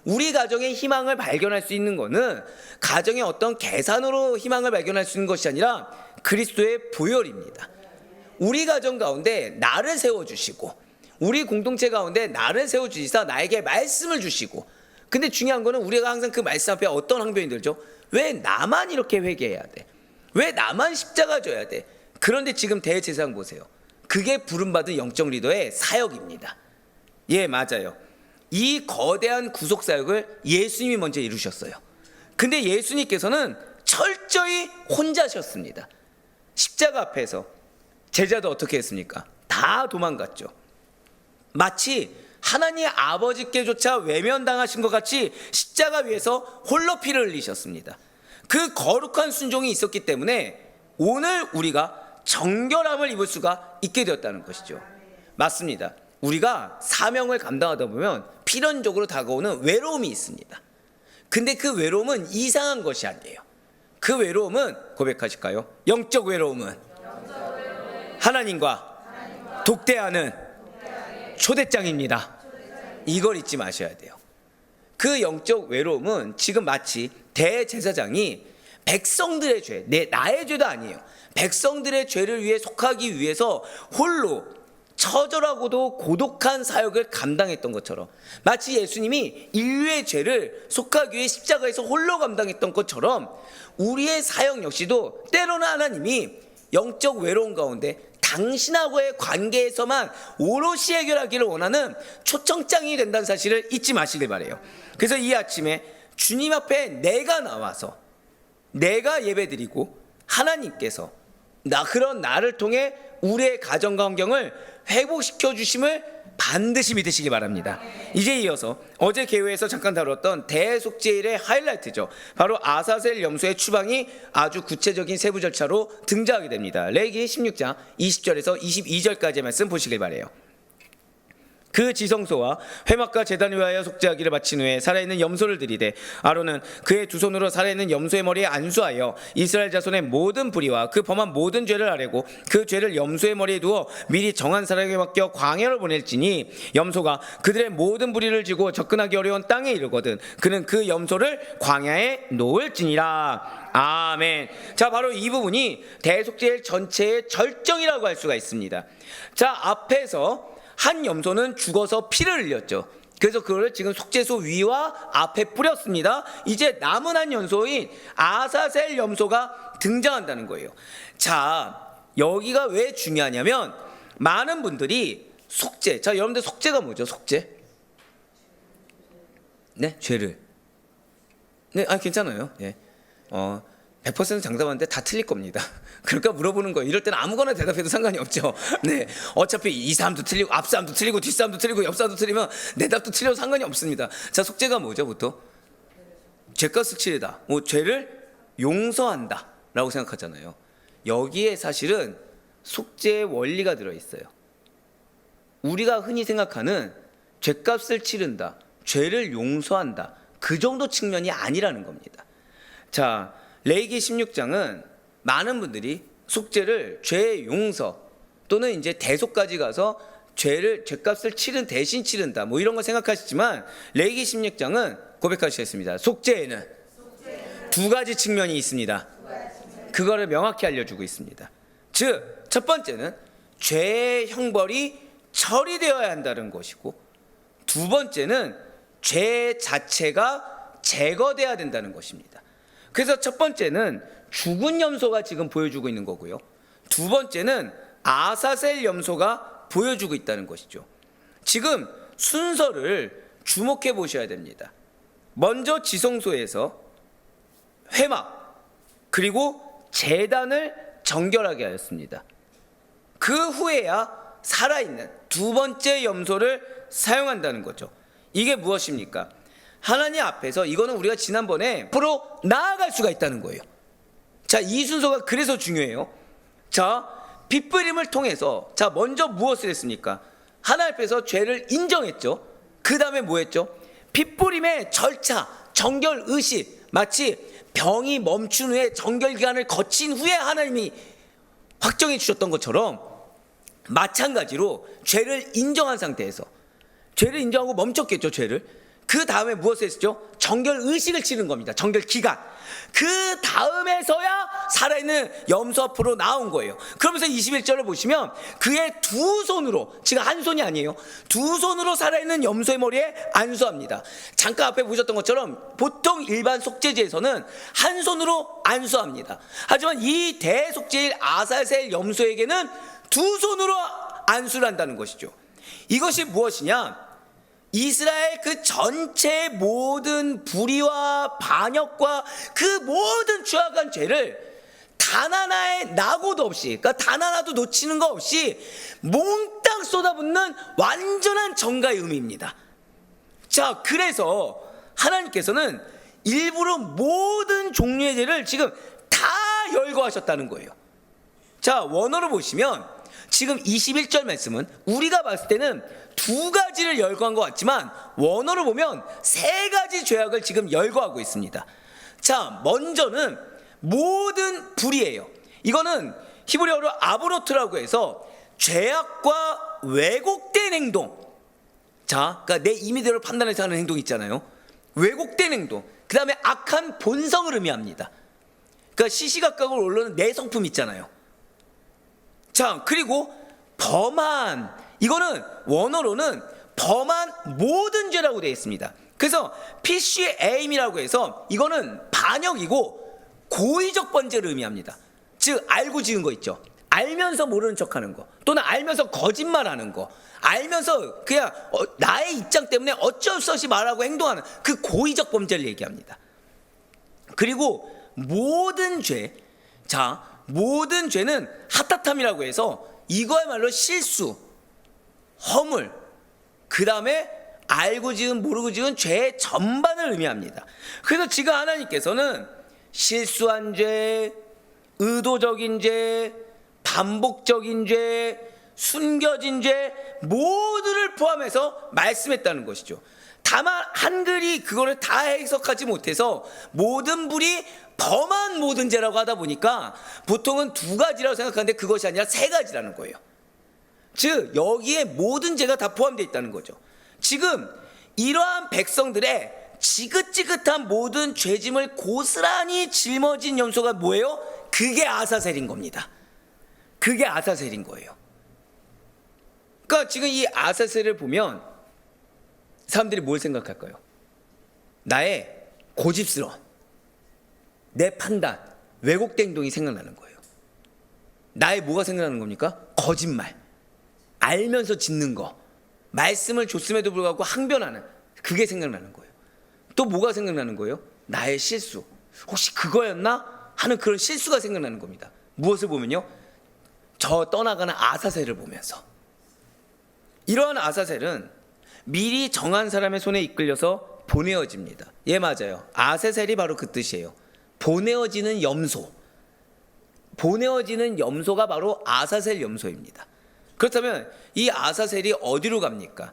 [SPEAKER 3] 우리 가정의 희망을 발견할 수 있는 것은 가정의 어떤 계산으로 희망을 발견할 수 있는 것이 아니라 그리스도의 보혈입니다. 우리 가정 가운데 나를 세워주시고 우리 공동체 가운데 나를 세워주시사 나에게 말씀을 주시고, 근데 중요한 거는 우리가 항상 그 말씀 앞에 어떤 항변이 들죠? 왜 나만 이렇게 회개해야 돼? 왜 나만 십자가 져야 돼? 그런데 지금 대제사장 보세요. 그게 부름받은 영적 리더의 사역입니다. 예, 맞아요. 이 거대한 구속 사역을 예수님이 먼저 이루셨어요. 근데 예수님께서는 철저히 혼자셨습니다. 십자가 앞에서 제자도 어떻게 했습니까? 다 도망갔죠. 마치 하나님 아버지께조차 외면당하신 것 같이 십자가 위에서 홀로 피를 흘리셨습니다. 그 거룩한 순종이 있었기 때문에 오늘 우리가 정결함을 입을 수가 있게 되었다는 것이죠. 맞습니다. 우리가 사명을 감당하다 보면 필연적으로 다가오는 외로움이 있습니다. 근데 그 외로움은 이상한 것이 아니에요. 그 외로움은 고백하실까요? 영적 외로움은 하나님과 독대하는 초대장입니다. 이걸 잊지 마셔야 돼요. 그 영적 외로움은 지금 마치 대제사장이 백성들의 죄, 나의 죄도 아니에요. 백성들의 죄를 위해 속하기 위해서 홀로 처절하고도 고독한 사역을 감당했던 것처럼, 마치 예수님이 인류의 죄를 속하기 위해 십자가에서 홀로 감당했던 것처럼 우리의 사역 역시도 때로는 하나님이 영적 외로움 가운데 당신하고의 관계에서만 오롯이 해결하기를 원하는 초청장이 된다는 사실을 잊지 마시길 바래요. 그래서 이 아침에 주님 앞에 내가 나와서 내가 예배드리고 하나님께서 그런 나를 통해 우리의 가정과 환경을 회복시켜 주심을 반드시 믿으시기 바랍니다. 이제 이어서 어제 개회에서 잠깐 다뤘던 대속죄일의 하이라이트죠. 바로 아사셀 염소의 추방이 아주 구체적인 세부 절차로 등장하게 됩니다. 레위기 16장 20절에서 22절까지의 말씀 보시길 바래요. 그 지성소와 회막과 제단 위하여 속죄하기를 마친 후에 살아있는 염소를 들이되 아론은 그의 두 손으로 살아있는 염소의 머리에 안수하여 이스라엘 자손의 모든 불의와 그 범한 모든 죄를 아뢰고 그 죄를 염소의 머리에 두어 미리 정한 사람에게 맡겨 광야를 보낼지니 염소가 그들의 모든 불의를 지고 접근하기 어려운 땅에 이르거든 그는 그 염소를 광야에 놓을지니라. 아멘. 자, 바로 이 부분이 대속죄일 전체의 절정이라고 할 수가 있습니다. 자, 앞에서 한 염소는 죽어서 피를 흘렸죠. 그래서 그거를 지금 속죄소 위와 앞에 뿌렸습니다. 이제 남은 한 염소인 아사셀 염소가 등장한다는 거예요. 자, 여기가 왜 중요하냐면 많은 분들이 속죄, 자 여러분들 속죄가 뭐죠? 속죄? 네, 죄를. 네, 괜찮아요. 예. 100% 장담하는데 다 틀릴 겁니다. 그러니까 물어보는 거예요. 이럴 때는 아무거나 대답해도 상관이 없죠. 네, 어차피 이 사람도 틀리고 앞 사람도 틀리고 뒷 사람도 틀리고 옆 사람도 틀리면 내 답도 틀려도 상관이 없습니다. 자, 속죄가 뭐죠, 보통? 죄값을 치르다, 죄를 용서한다 라고 생각하잖아요. 여기에 사실은 속죄의 원리가 들어있어요. 우리가 흔히 생각하는 죄값을 치른다, 죄를 용서한다, 그 정도 측면이 아니라는 겁니다. 자, 레위기 16장은 많은 분들이 속죄를 죄의 용서 또는 이제 대속까지 가서 죄값을 대신 치른다 뭐 이런 거 생각하시지만 레위기 16장은 고백하시겠습니다. 속죄에는 두 가지 측면이 있습니다. 그거를 명확히 알려주고 있습니다. 즉, 첫 번째는 죄의 형벌이 처리되어야 한다는 것이고, 두 번째는 죄 자체가 제거돼야 된다는 것입니다. 그래서 첫 번째는 죽은 염소가 지금 보여주고 있는 거고요. 두 번째는 아사셀 염소가 보여주고 있다는 것이죠. 지금 순서를 주목해 보셔야 됩니다. 먼저 지성소에서 회막 그리고 제단을 정결하게 하였습니다. 그 후에야 살아있는 두 번째 염소를 사용한다는 거죠. 이게 무엇입니까? 하나님 앞에서 이거는 우리가 지난번에 앞으로 나아갈 수가 있다는 거예요. 자, 이 순서가 그래서 중요해요. 자, 핏부림을 통해서 자 먼저 무엇을 했습니까? 하나님 앞에서 죄를 인정했죠. 그 다음에 뭐 했죠? 핏부림의 절차, 정결 의식, 마치 병이 멈춘 후에 정결 기간을 거친 후에 하나님이 확정해 주셨던 것처럼 마찬가지로 죄를 인정한 상태에서 죄를 인정하고 멈췄겠죠. 죄를 그 다음에 무엇을 했죠? 정결 의식을 치는 겁니다. 정결 기간. 그 다음에서야 살아있는 염소 앞으로 나온 거예요. 그러면서 21절을 보시면 그의 두 손으로, 지금 한 손이 아니에요, 두 손으로 살아있는 염소의 머리에 안수합니다. 잠깐 앞에 보셨던 것처럼 보통 일반 속죄제에서는 한 손으로 안수합니다. 하지만 이 대속죄일 아사셀 염소에게는 두 손으로 안수를 한다는 것이죠. 이것이 무엇이냐? 이스라엘 그 전체 모든 불의와 반역과 그 모든 추악한 죄를 단 하나의 낙오도 없이, 그러니까 단 하나도 놓치는 거 없이 몽땅 쏟아붓는 완전한 정가의 의미입니다. 자, 그래서 하나님께서는 일부러 모든 종류의 죄를 지금 다 열거하셨다는 거예요. 자, 원어로 보시면 지금 21절 말씀은 우리가 봤을 때는 두 가지를 열거한 것 같지만 원어로 보면 세 가지 죄악을 지금 열거하고 있습니다. 자, 먼저는 모든 불의예요. 이거는 히브리어로 아브로트라고 해서 죄악과 왜곡된 행동. 자, 그러니까 내 임의대로 판단해서 하는 행동 있잖아요. 왜곡된 행동. 그 다음에 악한 본성을 의미합니다. 그러니까 시시각각으로 올라오는 내성품 있잖아요. 자, 그리고 범한, 이거는 원어로는 범한 모든 죄라고 되어 있습니다. 그래서 PCA임이라고 해서 이거는 반역이고 고의적 번제를 의미합니다. 즉 알고 지은 거 있죠. 알면서 모르는 척하는 거, 또는 알면서 거짓말하는 거, 알면서 그냥 나의 입장 때문에 어쩔 수 없이 말하고 행동하는 그 고의적 범죄를 얘기합니다. 그리고 모든 죄, 자, 모든 죄는 핫타탐이라고 해서 이거야말로 실수, 허물, 그 다음에 알고 지은 모르고 지은 죄의 전반을 의미합니다. 그래서 지금 하나님께서는 실수한 죄, 의도적인 죄, 반복적인 죄, 숨겨진 죄 모두를 포함해서 말씀했다는 것이죠. 다만 한글이 그거를 다 해석하지 못해서 모든 불이 범한 모든 죄라고 하다 보니까 보통은 두 가지라고 생각하는데 그것이 아니라 세 가지라는 거예요. 즉 여기에 모든 죄가 다 포함되어 있다는 거죠. 지금 이러한 백성들의 지긋지긋한 모든 죄짐을 고스란히 짊어진 염소가 뭐예요? 그게 아사셀인 겁니다. 그게 아사셀인 거예요. 그러니까 지금 이 아사셀을 보면 사람들이 뭘 생각할까요? 나의 고집스러운 내 판단, 왜곡된 행동이 생각나는 거예요. 나의 뭐가 생각나는 겁니까? 거짓말, 알면서 짓는 거, 말씀을 줬음에도 불구하고 항변하는 그게 생각나는 거예요. 또 뭐가 생각나는 거예요? 나의 실수, 혹시 그거였나? 하는 그런 실수가 생각나는 겁니다. 무엇을 보면요? 저 떠나가는 아사셀을 보면서. 이러한 아사셀은 미리 정한 사람의 손에 이끌려서 보내어집니다. 예, 맞아요. 아사셀이 바로 그 뜻이에요. 보내어지는 염소, 보내어지는 염소가 바로 아사셀 염소입니다. 그렇다면 이 아사셀이 어디로 갑니까?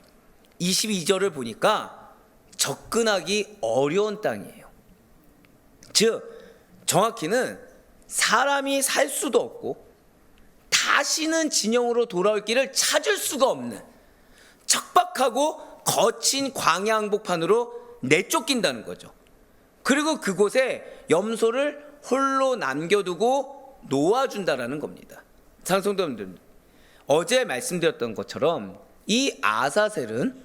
[SPEAKER 3] 22절을 보니까 접근하기 어려운 땅이에요. 즉 정확히는 사람이 살 수도 없고 다시는 진영으로 돌아올 길을 찾을 수가 없는 척박하고 거친 광야 항복판으로 내쫓긴다는 거죠. 그리고 그곳에 염소를 홀로 남겨두고 놓아준다라는 겁니다. 상성도님들, 어제 말씀드렸던 것처럼 이 아사셀은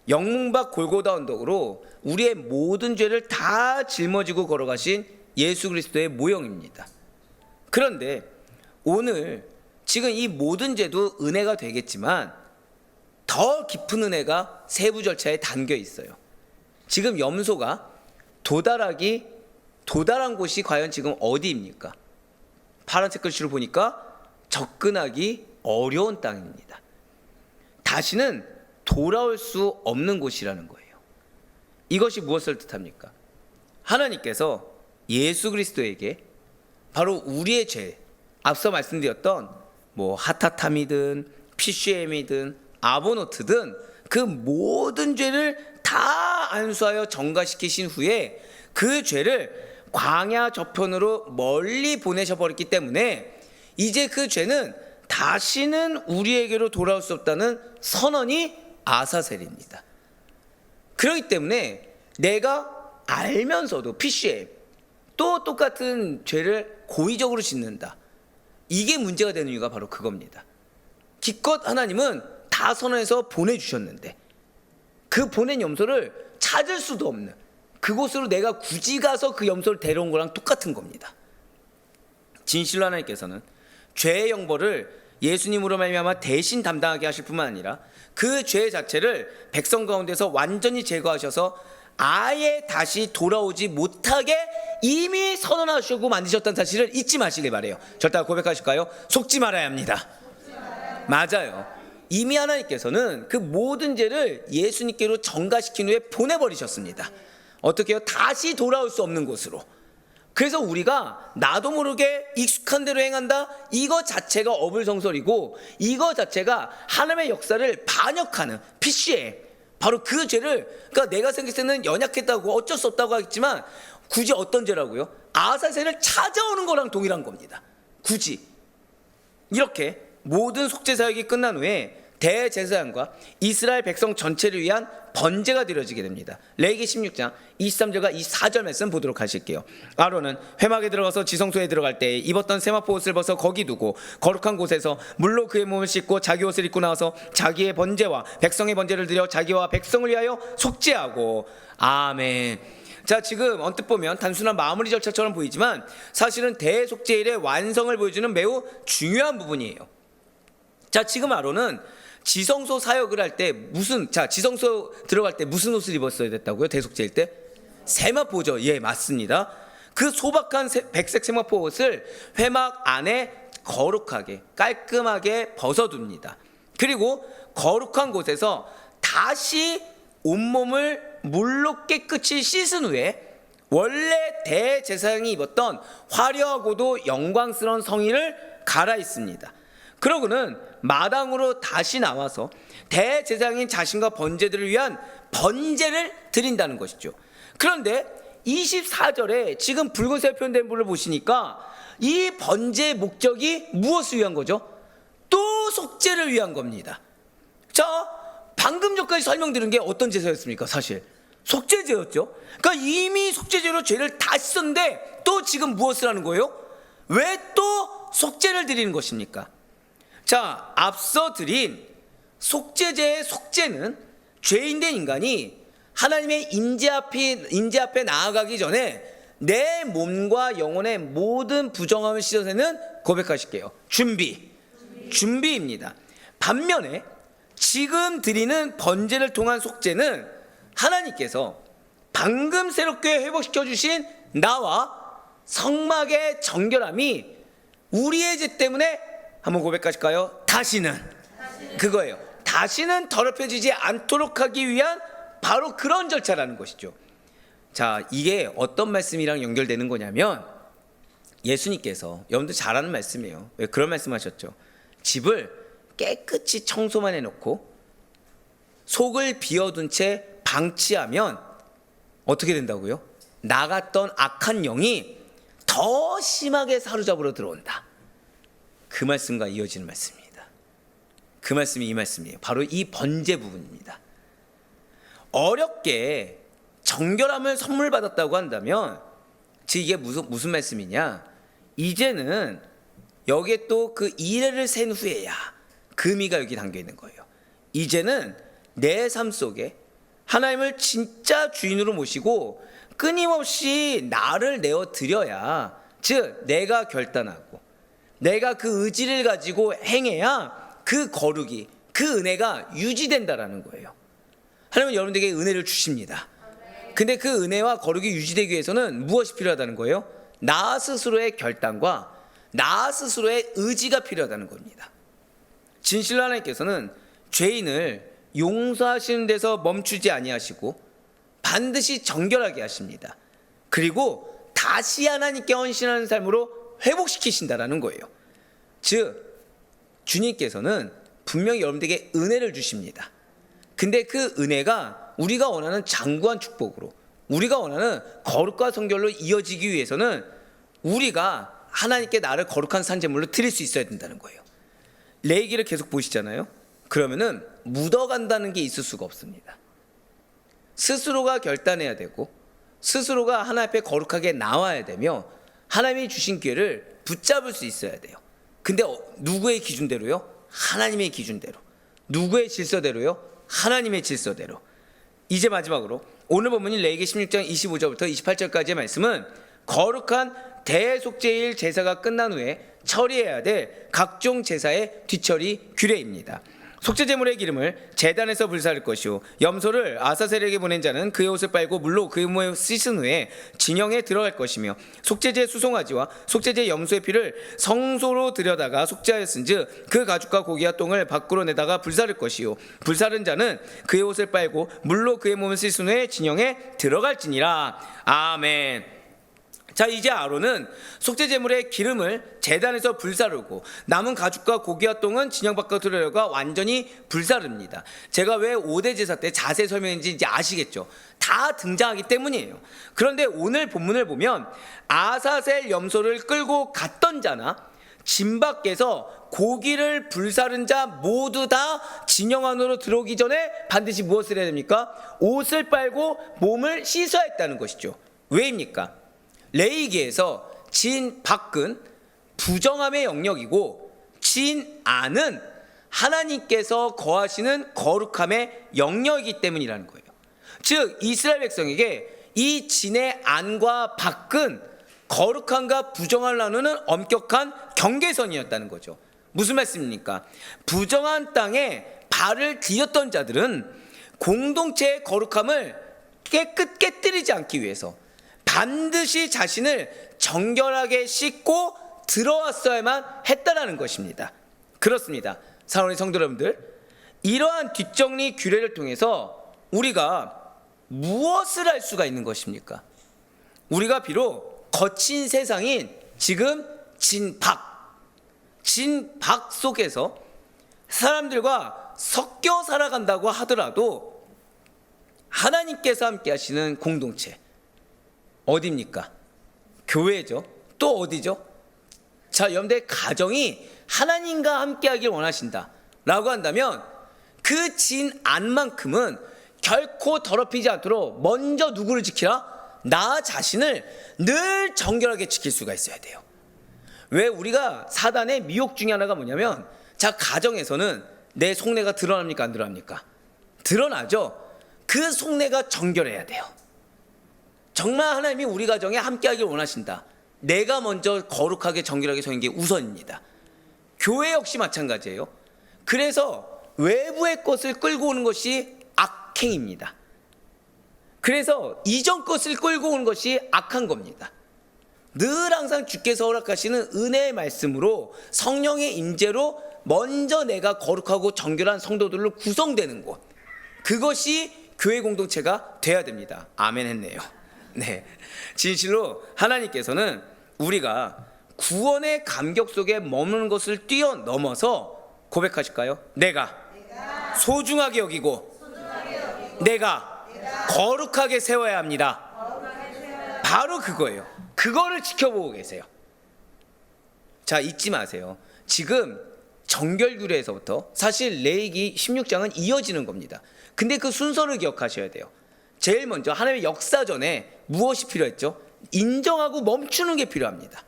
[SPEAKER 3] 영문 밖 골고다 언덕으로 우리의 모든 죄를 다 짊어지고 걸어가신 예수 그리스도의 모형입니다. 그런데 오늘 지금 이 모든 죄도 은혜가 되겠지만 더 깊은 은혜가 세부 절차에 담겨 있어요. 지금 염소가 도달한 곳이 과연 지금 어디입니까? 파란색 글씨로 보니까 접근하기 어려운 땅입니다. 다시는 돌아올 수 없는 곳이라는 거예요. 이것이 무엇을 뜻합니까? 하나님께서 예수 그리스도에게 바로 우리의 죄, 앞서 말씀드렸던 하타탐이든 PCM이든 아보노트든 그 모든 죄를 다 안수하여 정가시키신 후에 그 죄를 광야 저편으로 멀리 보내셔 버렸기 때문에 이제 그 죄는 다시는 우리에게로 돌아올 수 없다는 선언이 아사셀입니다. 그렇기 때문에 내가 알면서도 PCM 또 똑같은 죄를 고의적으로 짓는다. 이게 문제가 되는 이유가 바로 그겁니다. 기껏 하나님은 다 선언해서 보내주셨는데 그 보낸 염소를 찾을 수도 없는 그곳으로 내가 굳이 가서 그 염소를 데려온 거랑 똑같은 겁니다. 진실로 하나님께서는 죄의 형벌을 예수님으로 말미암아 대신 담당하게 하실 뿐만 아니라 그 죄 자체를 백성 가운데서 완전히 제거하셔서 아예 다시 돌아오지 못하게 이미 선언하시고 만드셨다는 사실을 잊지 마시길 바래요. 절대 고백하실까요? 속지 말아야 합니다. 맞아요. 이미 하나님께서는 그 모든 죄를 예수님께로 전가시킨 후에 보내버리셨습니다. 어떻게 해요? 다시 돌아올 수 없는 곳으로. 그래서 우리가 나도 모르게 익숙한 대로 행한다? 이거 자체가 어불성설이고 이거 자체가 하나님의 역사를 반역하는 PC에 바로 그 죄를, 그러니까 내가 생각했을 때는 연약했다고 어쩔 수 없다고 하겠지만 굳이 어떤 죄라고요? 아사셀을 찾아오는 거랑 동일한 겁니다. 굳이 이렇게 모든 속죄 사역이 끝난 후에 대제사장과 이스라엘 백성 전체를 위한 번제가 드려지게 됩니다. 레위기 16장 23절과 24절 말씀 보도록 하실게요. 아론은 회막에 들어가서 지성소에 들어갈 때 입었던 세마포 옷을 벗어 거기 두고 거룩한 곳에서 물로 그의 몸을 씻고 자기 옷을 입고 나와서 자기의 번제와 백성의 번제를 드려 자기와 백성을 위하여 속죄하고. 아멘. 자, 지금 언뜻 보면 단순한 마무리 절차처럼 보이지만 사실은 대속죄일의 완성을 보여주는 매우 중요한 부분이에요. 자, 지금 아론은 지성소 사역을 할 때 지성소 들어갈 때 무슨 옷을 입었어야 됐다고요? 대속죄일 때? 세마포죠. 예, 맞습니다. 그 소박한 백색 세마포 옷을 회막 안에 거룩하게 깔끔하게 벗어둡니다. 그리고 거룩한 곳에서 다시 온몸을 물로 깨끗이 씻은 후에 원래 대제사장이 입었던 화려하고도 영광스러운 성의를 갈아입습니다. 그러고는 마당으로 다시 나와서 대제사장인 자신과 번제들을 위한 번제를 드린다는 것이죠. 그런데 24절에 지금 붉은색 표현된 부분을 보시니까 이 번제의 목적이 무엇을 위한 거죠? 또 속죄를 위한 겁니다. 자, 방금 전까지 설명드린 게 어떤 제사였습니까? 사실 속죄제였죠. 그러니까 이미 속죄제로 죄를 다 씻었는데 또 지금 무엇을 하는 거예요? 왜 또 속죄를 드리는 것입니까? 자, 앞서 드린 속죄제의 속죄는 죄인된 인간이 하나님의 인재 앞에 나아가기 전에 내 몸과 영혼의 모든 부정함을 씻어내는, 고백하실게요, 준비입니다. 반면에 지금 드리는 번제를 통한 속죄는 하나님께서 방금 새롭게 회복시켜 주신 나와 성막의 정결함이 우리의 죄 때문에, 한번 고백하실까요? 다시는 그거예요. 다시는 더럽혀지지 않도록 하기 위한 바로 그런 절차라는 것이죠. 자, 이게 어떤 말씀이랑 연결되는 거냐면 예수님께서, 여러분들 잘 아는 말씀이에요. 왜 그런 말씀하셨죠? 집을 깨끗이 청소만 해놓고 속을 비워둔 채 방치하면 어떻게 된다고요? 나갔던 악한 영이 더 심하게 사로잡으러 들어온다. 그 말씀과 이어지는 말씀입니다. 그 말씀이 이 말씀이에요. 바로 이 번제 부분입니다. 어렵게 정결함을 선물 받았다고 한다면 즉 이게 무슨 말씀이냐? 이제는 여기에 또 그 이래를 센 후에야 그 의미가 여기 담겨 있는 거예요. 이제는 내 삶 속에 하나님을 진짜 주인으로 모시고 끊임없이 나를 내어 드려야, 즉 내가 결단하고 내가 그 의지를 가지고 행해야 그 거룩이, 그 은혜가 유지된다라는 거예요. 하나님은 여러분들에게 은혜를 주십니다. 근데 그 은혜와 거룩이 유지되기 위해서는 무엇이 필요하다는 거예요? 나 스스로의 결단과 나 스스로의 의지가 필요하다는 겁니다. 진실로 하나님께서는 죄인을 용서하시는 데서 멈추지 아니하시고 반드시 정결하게 하십니다. 그리고 다시 하나님께 헌신하는 삶으로 회복시키신다라는 거예요. 즉 주님께서는 분명히 여러분들에게 은혜를 주십니다. 근데 그 은혜가 우리가 원하는 장구한 축복으로, 우리가 원하는 거룩과 성결로 이어지기 위해서는 우리가 하나님께 나를 거룩한 산제물로 드릴 수 있어야 된다는 거예요. 레위기를 계속 보시잖아요. 그러면은 묻어간다는 게 있을 수가 없습니다. 스스로가 결단해야 되고 스스로가 하나님 앞에 거룩하게 나와야 되며 하나님이 주신 기회를 붙잡을 수 있어야 돼요. 근데 누구의 기준대로요? 하나님의 기준대로. 누구의 질서대로요? 하나님의 질서대로. 이제 마지막으로 오늘 본문인 레위기 16장 25절부터 28절까지의 말씀은 거룩한 대속죄일 제사가 끝난 후에 처리해야 될 각종 제사의 뒤처리 규례입니다. 속죄제물의 기름을 제단에서 불사를 것이요 염소를 아사셀에게 보낸 자는 그의 옷을 빨고 물로 그의 몸을 씻은 후에 진영에 들어갈 것이며 속죄제 수송아지와 속죄제 염소의 피를 성소로 들여다가 속죄하였은즉 그 가죽과 고기와 똥을 밖으로 내다가 불사를 것이요 불사른 자는 그의 옷을 빨고 물로 그의 몸을 씻은 후에 진영에 들어갈지니라. 아멘. 자, 이제 아론은 속죄제물의 기름을 제단에서 불사르고 남은 가죽과 고기와 똥은 진영 밖으로 들어가 완전히 불사릅니다. 제가 왜 5대 제사 때 자세히 설명했는지 이제 아시겠죠? 다 등장하기 때문이에요. 그런데 오늘 본문을 보면 아사셀 염소를 끌고 갔던 자나 진 밖에서 고기를 불사른 자 모두 다 진영 안으로 들어오기 전에 반드시 무엇을 해야 됩니까? 옷을 빨고 몸을 씻어야 했다는 것이죠. 왜입니까? 레위기에서 진 밖은 부정함의 영역이고 진 안은 하나님께서 거하시는 거룩함의 영역이기 때문이라는 거예요. 즉 이스라엘 백성에게 이 진의 안과 밖은 거룩함과 부정함을 나누는 엄격한 경계선이었다는 거죠. 무슨 말씀입니까? 부정한 땅에 발을 디뎠던 자들은 공동체의 거룩함을 깨뜨리지 않기 위해서 반드시 자신을 정결하게 씻고 들어왔어야만 했다라는 것입니다. 그렇습니다. 사랑하는 성도 여러분들, 이러한 뒷정리 규례를 통해서 우리가 무엇을 할 수가 있는 것입니까? 우리가 비록 거친 세상인 지금 진박 속에서 사람들과 섞여 살아간다고 하더라도 하나님께서 함께 하시는 공동체 어디입니까? 교회죠. 또 어디죠? 자, 여러분들 가정이 하나님과 함께 하길 원하신다 라고 한다면 그 진 안만큼은 결코 더럽히지 않도록 먼저 누구를 지키라? 나 자신을 늘 정결하게 지킬 수가 있어야 돼요. 왜 우리가 사단의 미혹 중에 하나가 뭐냐면, 자, 가정에서는 내 속내가 드러납니까? 안 드러납니까? 드러나죠. 그 속내가 정결해야 돼요. 정말 하나님이 우리 가정에 함께하길 원하신다. 내가 먼저 거룩하게 정결하게 서는 게 우선입니다. 교회 역시 마찬가지예요. 그래서 외부의 것을 끌고 오는 것이 악행입니다. 그래서 이전 것을 끌고 오는 것이 악한 겁니다. 늘 항상 주께서 허락하시는 은혜의 말씀으로 성령의 임재로 먼저 내가 거룩하고 정결한 성도들로 구성되는 곳, 그것이 교회 공동체가 돼야 됩니다. 아멘 했네요. 네, 진실로 하나님께서는 우리가 구원의 감격 속에 머무는 것을 뛰어넘어서 고백하실까요? 내가 소중하게 여기고 내가 거룩하게 세워야 합니다. 바로 그거예요. 그거를 지켜보고 계세요. 자, 잊지 마세요. 지금 정결규례에서부터 사실 레위기 16장은 이어지는 겁니다. 근데 그 순서를 기억하셔야 돼요. 제일 먼저 하나님의 역사 전에 무엇이 필요했죠? 인정하고 멈추는 게 필요합니다.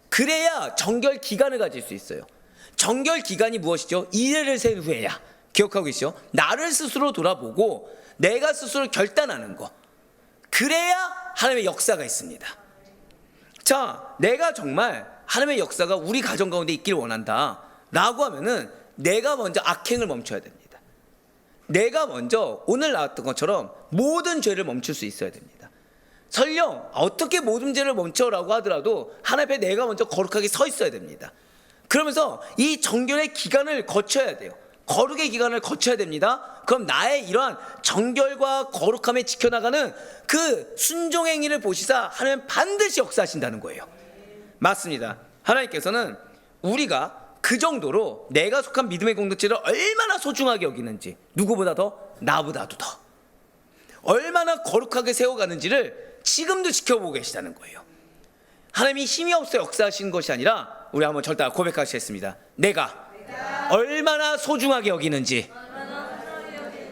[SPEAKER 3] 그래야 정결 기간을 가질 수 있어요. 정결 기간이 무엇이죠? 이래를 센 후에야. 기억하고 계시죠? 나를 스스로 돌아보고 내가 스스로 결단하는 거. 그래야 하나님의 역사가 있습니다. 자, 내가 정말 하나님의 역사가 우리 가정 가운데 있길 원한다 라고 하면은 내가 먼저 악행을 멈춰야 됩니다. 내가 먼저 오늘 나왔던 것처럼 모든 죄를 멈출 수 있어야 됩니다. 설령 어떻게 모든 죄를 멈춰라고 하더라도 하나님 앞에 내가 먼저 거룩하게 서 있어야 됩니다. 그러면서 이 정결의 기간을 거쳐야 돼요. 거룩의 기간을 거쳐야 됩니다. 그럼 나의 이러한 정결과 거룩함에 지켜나가는 그 순종 행위를 보시사 하나님은 반드시 역사하신다는 거예요. 맞습니다. 하나님께서는 우리가 그 정도로 내가 속한 믿음의 공동체를 얼마나 소중하게 여기는지, 누구보다 더 나보다도 더 얼마나 거룩하게 세워가는지를 지금도 지켜보고 계시다는 거예요. 하나님이 힘이 없어 역사하시는 것이 아니라 우리 한번 절대 고백하시겠습니다. 내가 얼마나 소중하게 여기는지.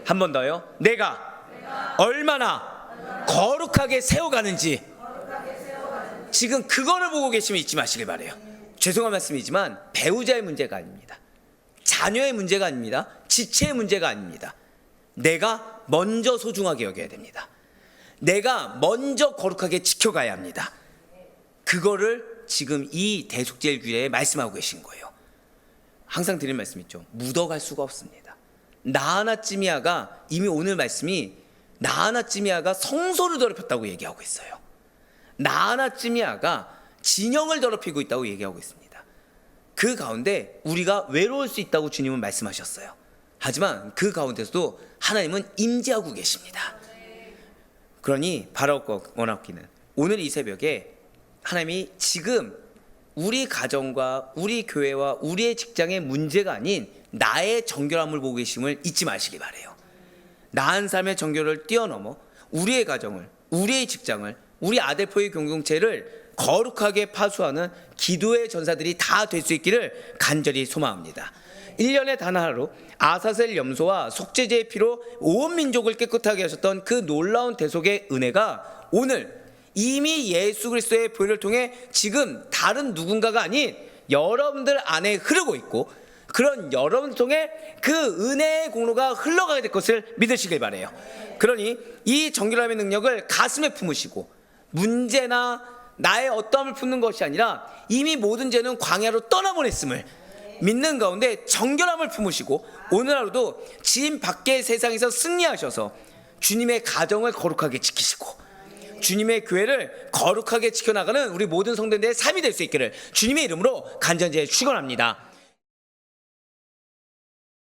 [SPEAKER 3] 한 번 더요. 내가 얼마나 거룩하게 세워가는지. 지금 그거를 보고 계시면 잊지 마시길 바래요. 죄송한 말씀이지만 배우자의 문제가 아닙니다. 자녀의 문제가 아닙니다. 지체의 문제가 아닙니다. 내가 먼저 소중하게 여겨야 됩니다. 내가 먼저 거룩하게 지켜가야 합니다. 그거를 지금 이 대속죄일 규례에 말씀하고 계신 거예요. 항상 드리는 말씀 있죠. 묻어갈 수가 없습니다. 나하나찌미야가 이미 오늘 말씀이 나하나찌미야가 성소를 더럽혔다고 얘기하고 있어요. 나하나찌미야가 진영을 더럽히고 있다고 얘기하고 있습니다. 그 가운데 우리가 외로울 수 있다고 주님은 말씀하셨어요. 하지만 그 가운데서도 하나님은 임재하고 계십니다. 그러니 바라고 원하기는 오늘 이 새벽에 하나님이 지금 우리 가정과 우리 교회와 우리의 직장의 문제가 아닌 나의 정결함을 보고 계심을 잊지 마시기 바라요. 나한 삶의 정결을 뛰어넘어 우리의 가정을, 우리의 직장을, 우리 아델포의 공동체를 거룩하게 파수하는 기도의 전사들이 다 될 수 있기를 간절히 소망합니다. 1년에 단 하루 아사셀 염소와 속죄제의 피로 온 민족을 깨끗하게 하셨던 그 놀라운 대속의 은혜가 오늘 이미 예수 그리스도의 보혈을 통해 지금 다른 누군가가 아닌 여러분들 안에 흐르고 있고, 그런 여러분을 통해 그 은혜의 공로가 흘러가게 될 것을 믿으시길 바라요. 그러니 이 정결함의 능력을 가슴에 품으시고 문제나 나의 어떠함을 품는 것이 아니라 이미 모든 죄는 광야로 떠나보냈음을 믿는 가운데 정결함을 품으시고 오늘 하루도 지금 밖의 세상에서 승리하셔서 주님의 가정을 거룩하게 지키시고 주님의 교회를 거룩하게 지켜나가는 우리 모든 성도들의 삶이 될 수 있기를 주님의 이름으로 간절히 축원합니다.